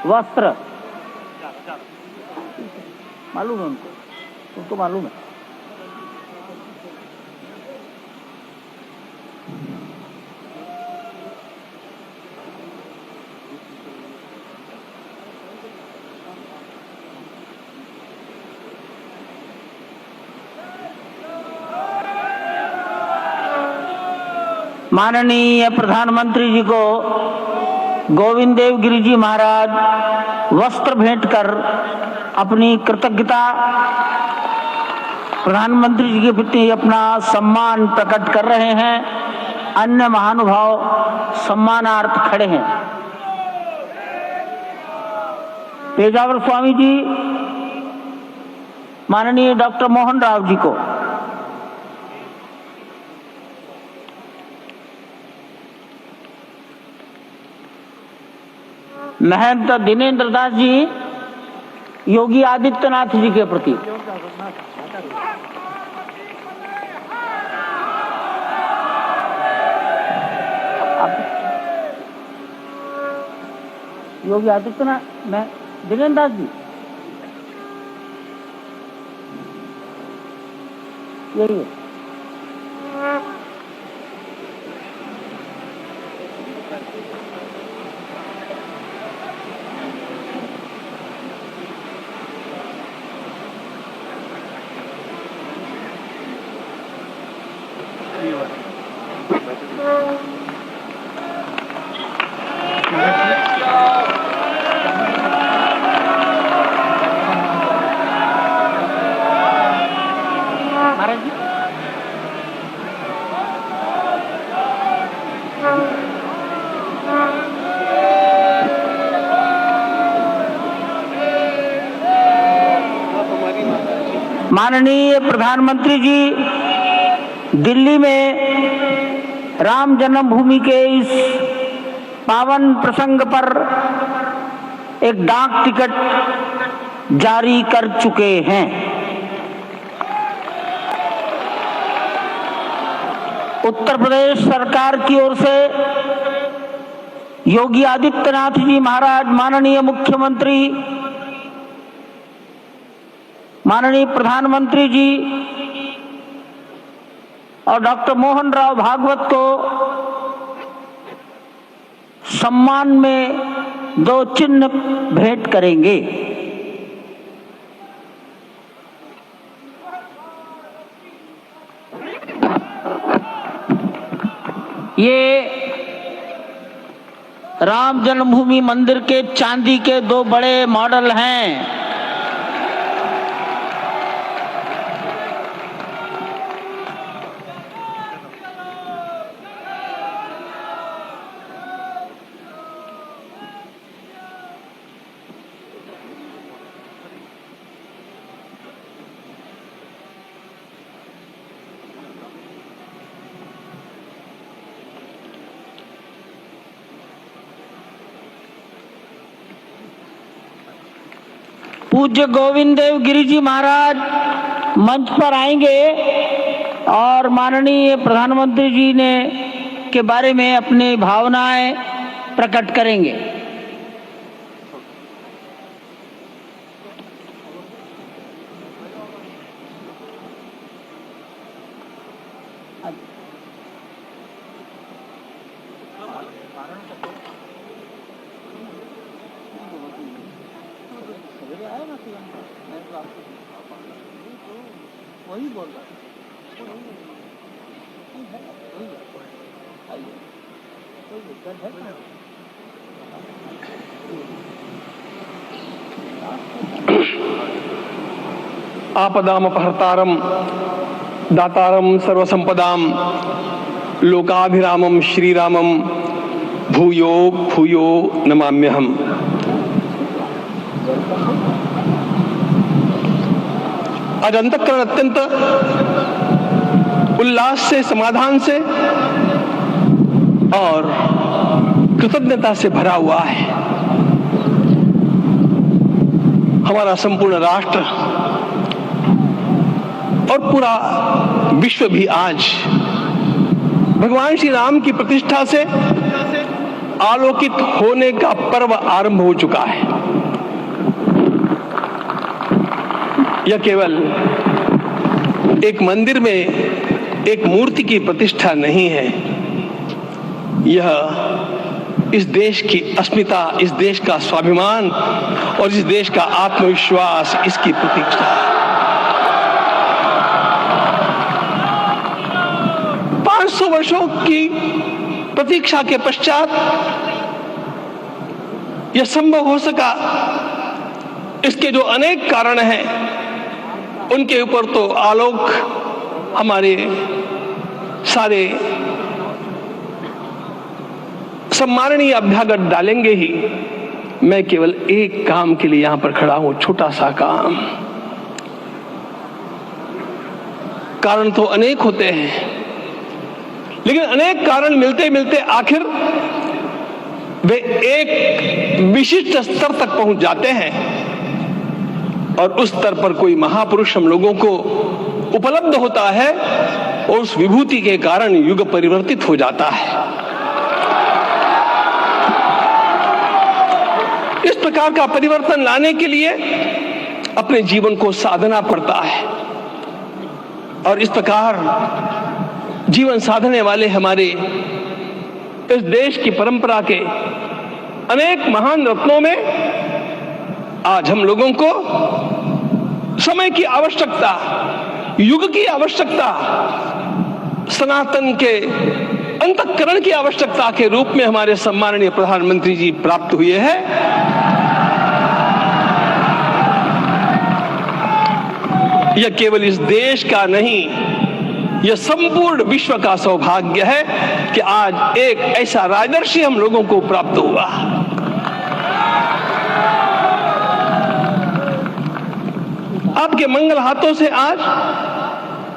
वस्त्र, मालूम है उनको मालूम है। माननीय प्रधानमंत्री जी को गोविंद देव गिरि जी महाराज वस्त्र भेंट कर अपनी कृतज्ञता, प्रधानमंत्री जी के प्रति अपना सम्मान प्रकट कर रहे हैं। अन्य महानुभाव सम्मानार्थ खड़े हैं। पेजावर स्वामी जी माननीय डॉक्टर मोहन राव जी को, महंत दिनेन्द्र दास जी योगी आदित्यनाथ जी के प्रति, योगी आदित्यनाथ में दिनेन्द्र दास जी यही है। माननीय प्रधानमंत्री जी दिल्ली में राम जन्मभूमि के इस पावन प्रसंग पर एक डाक टिकट जारी कर चुके हैं। उत्तर प्रदेश सरकार की ओर से योगी आदित्यनाथ जी महाराज, माननीय मुख्यमंत्री, माननीय प्रधानमंत्री जी और डॉक्टर मोहन राव भागवत को सम्मान में 2 चिन्ह भेंट करेंगे। ये राम जन्मभूमि मंदिर के चांदी के 2 बड़े मॉडल हैं। पूज्य गोविंद देव गिरि जी महाराज मंच पर आएंगे और माननीय प्रधानमंत्री जी ने के बारे में अपनी भावनाएं प्रकट करेंगे। वही बोल रहा आपदामपहर्तारं दातारं सर्वसंपदां लोकाभिरामं श्रीरामं भूयो भूयो नमाम्यहम्। आज अंतःकरण अत्यंत उल्लास से, समाधान से और कृतज्ञता से भरा हुआ है। हमारा संपूर्ण राष्ट्र और पूरा विश्व भी आज भगवान श्री राम की प्रतिष्ठा से आलोकित होने का पर्व आरंभ हो चुका है। यह केवल एक मंदिर में एक मूर्ति की प्रतिष्ठा नहीं है, यह इस देश की अस्मिता, इस देश का स्वाभिमान और इस देश का आत्मविश्वास, इसकी प्रतीक्षा है। 500 वर्षों की प्रतीक्षा के पश्चात यह संभव हो सका। इसके जो अनेक कारण हैं, उनके ऊपर तो आलोक हमारे सारे सम्माननीय अभ्यागत डालेंगे ही। मैं केवल एक काम के लिए यहां पर खड़ा हूं, छोटा सा काम। कारण तो अनेक होते हैं, लेकिन अनेक कारण मिलते मिलते आखिर वे एक विशिष्ट स्तर तक पहुंच जाते हैं और उस स्तर पर कोई महापुरुष हम लोगों को उपलब्ध होता है और उस विभूति के कारण युग परिवर्तित हो जाता है। इस प्रकार का परिवर्तन लाने के लिए अपने जीवन को साधना पड़ता है और इस प्रकार जीवन साधने वाले हमारे इस देश की परंपरा के अनेक महान रत्नों में आज हम लोगों को समय की आवश्यकता, युग की आवश्यकता, सनातन के अंतःकरण की आवश्यकता के रूप में हमारे सम्माननीय प्रधानमंत्री जी प्राप्त हुए हैं। यह केवल इस देश का नहीं, यह संपूर्ण विश्व का सौभाग्य है कि आज एक ऐसा राजर्षि हम लोगों को प्राप्त हुआ। आपके मंगल हाथों से आज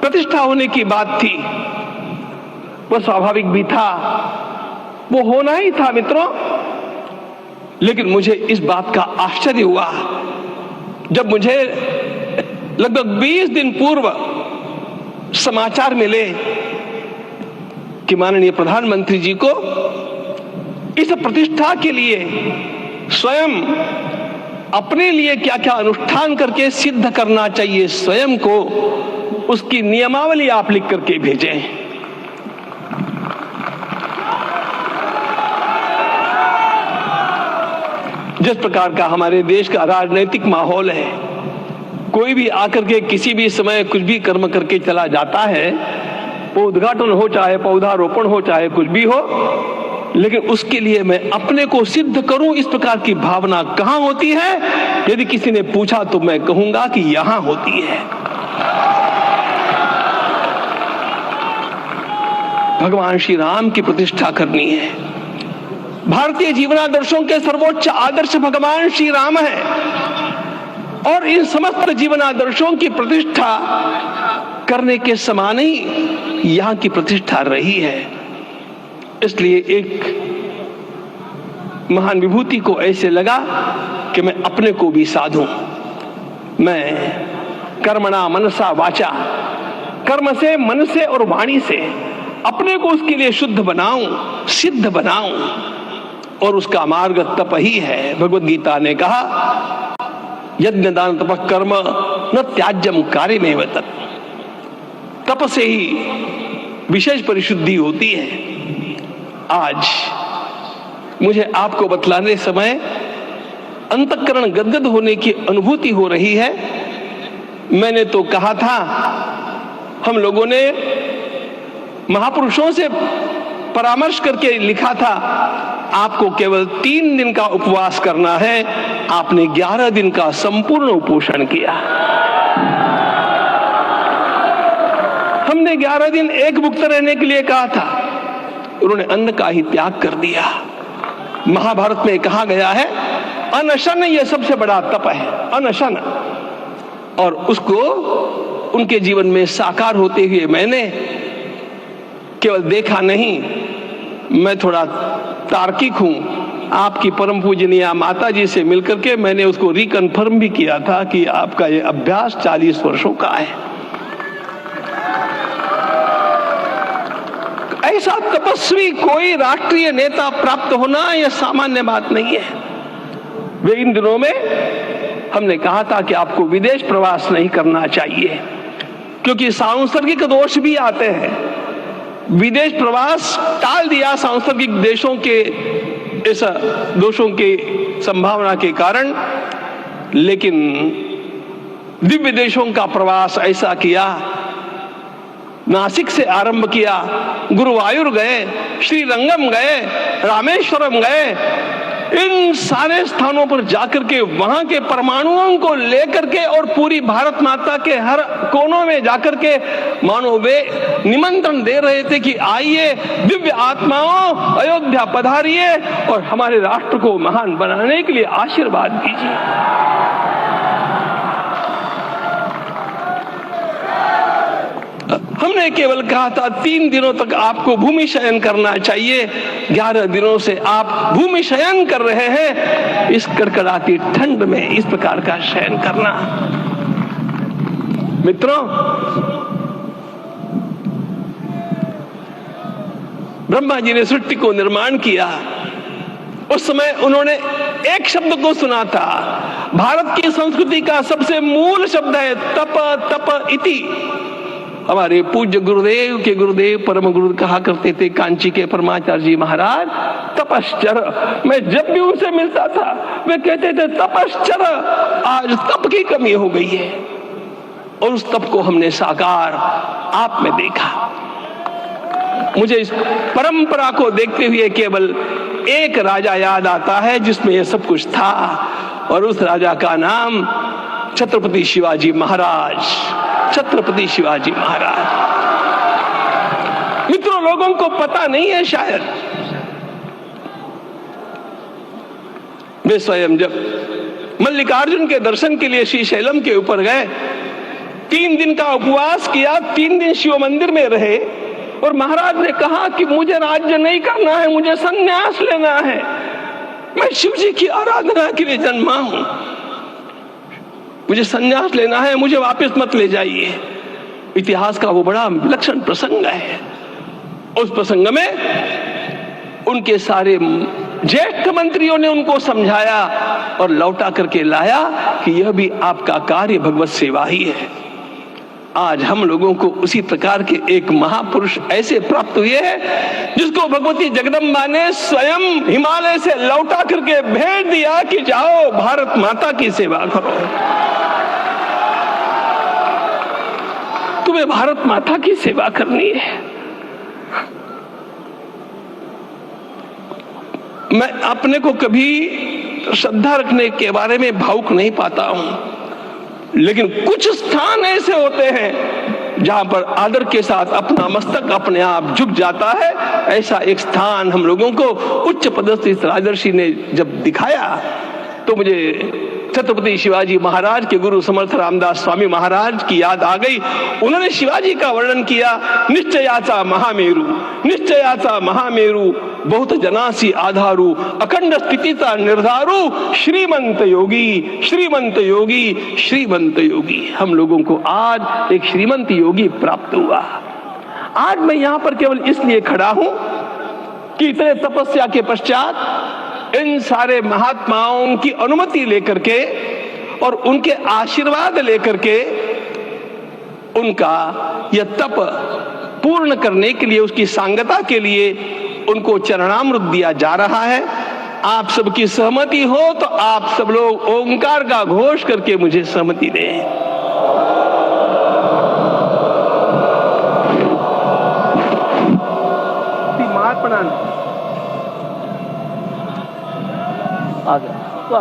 प्रतिष्ठा होने की बात थी, वह स्वाभाविक भी था, वो होना ही था मित्रों। लेकिन मुझे इस बात का आश्चर्य हुआ जब मुझे लगभग 20 दिन पूर्व समाचार मिले कि माननीय प्रधानमंत्री जी को इस प्रतिष्ठा के लिए स्वयं अपने लिए क्या क्या अनुष्ठान करके सिद्ध करना चाहिए, स्वयं को उसकी नियमावली आप लिख करके भेजें। जिस प्रकार का हमारे देश का राजनीतिक माहौल है, कोई भी आकर के किसी भी समय कुछ भी कर्म करके चला जाता है, वो उद्घाटन हो चाहे पौधारोपण हो चाहे कुछ भी हो, लेकिन उसके लिए मैं अपने को सिद्ध करूं, इस प्रकार की भावना कहां होती है? यदि किसी ने पूछा तो मैं कहूंगा कि यहां होती है। भगवान श्री राम की प्रतिष्ठा करनी है। भारतीय जीवनादर्शों के सर्वोच्च आदर्श भगवान श्री राम है और इन समस्त जीवनादर्शों की प्रतिष्ठा करने के समान ही यहां की प्रतिष्ठा रही है। इसलिए एक महान विभूति को ऐसे लगा कि मैं अपने को भी साधूं। मैं कर्मणा मनसा वाचा, कर्म से, मन से और वाणी से अपने को उसके लिए शुद्ध बनाऊं, सिद्ध बनाऊं, और उसका मार्ग तप ही है। भगवद गीता ने कहा, यज्ञ दान तप कर्म न त्याज्यम कार्यमेव तत्। तप से ही विशेष परिशुद्धि होती है। आज मुझे आपको बतलाने समय अंतःकरण गदगद होने की अनुभूति हो रही है। मैंने तो कहा था, हम लोगों ने महापुरुषों से परामर्श करके लिखा था, आपको केवल 3 दिन का उपवास करना है। आपने 11 दिन का संपूर्ण उपोषण किया। हमने 11 दिन एक मुक्त रहने के लिए कहा था, उन्होंने अन्न का ही त्याग कर दिया। महाभारत में कहा गया है, अनशन यह सबसे बड़ा तप है, अनशन। और उसको उनके जीवन में साकार होते हुए मैंने केवल देखा नहीं, मैं थोड़ा तार्किक हूं। आपकी परम पूजनीय माता जी से मिलकर के मैंने उसको रिकन्फर्म भी किया था कि आपका ये अभ्यास 40 वर्षों का है। ऐसा तपस्वी कोई राष्ट्रीय नेता प्राप्त होना यह सामान्य बात नहीं है। वे इन दिनों में हमने कहा था कि आपको विदेश प्रवास नहीं करना चाहिए क्योंकि सांसर्गिक दोष भी आते हैं। विदेश प्रवास टाल दिया सांसर्गिक देशों के इस दोषों के संभावना के कारण, लेकिन दिव्य देशों का प्रवास ऐसा किया। नासिक से आरंभ किया, गुरुवायूर गए, श्रीरंगम गए, रामेश्वरम गए। इन सारे स्थानों पर जाकर के वहां के परमाणुओं को लेकर के और पूरी भारत माता के हर कोनों में जाकर के मानो वे निमंत्रण दे रहे थे कि आइए दिव्य आत्माओं, अयोध्या पधारिए और हमारे राष्ट्र को महान बनाने के लिए आशीर्वाद दीजिए। हमने केवल कहा था 3 दिनों तक आपको भूमि शयन करना चाहिए। 11 दिनों से आप भूमि शयन कर रहे हैं। इस कड़कड़ाती ठंड में इस प्रकार का शयन करना, मित्रों, ब्रह्मा जी ने सृष्टि को निर्माण किया। उस समय उन्होंने एक शब्द को सुना था। भारत की संस्कृति का सबसे मूल शब्द है तप तप इति। हमारे पूज्य गुरुदेव के गुरुदेव परम गुरु कहा करते थे, कांची के परमाचार्य जी महाराज, तपश्चर। मैं जब भी उनसे मिलता था वे कहते थे तपश्चर। आज तप की कमी हो गई है और उस तप को हमने साकार आप में देखा। मुझे इस परंपरा को देखते हुए केवल एक राजा याद आता है जिसमें यह सब कुछ था, और उस राजा का नाम छत्रपति शिवाजी महाराज। छत्रपति शिवाजी महाराज। मित्रों, लोगों को पता नहीं है शायद, वे स्वयं जब मल्लिकार्जुन के दर्शन के लिए श्रीशैलम के ऊपर गए, 3 दिन का उपवास किया, 3 दिन शिव मंदिर में रहे, और महाराज ने कहा कि मुझे राज्य नहीं करना है, मुझे संन्यास लेना है, मैं शिव जी की आराधना के लिए जन्मा हूं, मुझे संन्यास लेना है, मुझे वापस मत ले जाइए। इतिहास का वो बड़ा विलक्षण प्रसंग है। उस प्रसंग में उनके सारे ज्येष्ठ मंत्रियों ने उनको समझाया और लौटा करके लाया कि यह भी आपका कार्य भगवत सेवा ही है। आज हम लोगों को उसी प्रकार के एक महापुरुष ऐसे प्राप्त हुए हैं जिसको भगवती जगदम्बा ने स्वयं हिमालय से लौटा करके भेज दिया कि जाओ भारत माता की सेवा करो। तुम्हें भारत माता की सेवा करनी है। मैं अपने को कभी श्रद्धा रखने के बारे में भावुक नहीं पाता हूं, लेकिन कुछ स्थान ऐसे होते हैं जहां पर आदर के साथ अपना मस्तक अपने आप झुक जाता है। ऐसा एक स्थान हम लोगों को उच्च पदस्थ इस राजर्षि ने जब दिखाया तो मुझे छत्रपति शिवाजी महाराज के गुरु समर्थ रामदास स्वामी महाराज की याद आ गई। उन्होंने शिवाजी का वर्णन किया, निश्चयाचा महामेरु, निश्चयाचा महामेरु, बहुत जनासी आधारू, अखंड स्थितिता निर्धारू, श्रीमंत योगी, श्रीमंत योगी, श्रीमंत योगी। हम लोगों को आज एक श्रीमंत योगी प्राप्त हुआ। आज मैं यहां पर केवल इसलिए खड़ा हूं कि इतने तपस्या के पश्चात इन सारे महात्माओं की अनुमति लेकर के और उनके आशीर्वाद लेकर के उनका यह तप पूर्ण करने के लिए, उसकी सांगता के लिए उनको चरणामृत दिया जा रहा है। आप सबकी सहमति हो तो आप सब लोग ओंकार का घोष करके मुझे सहमति दें। आ गया।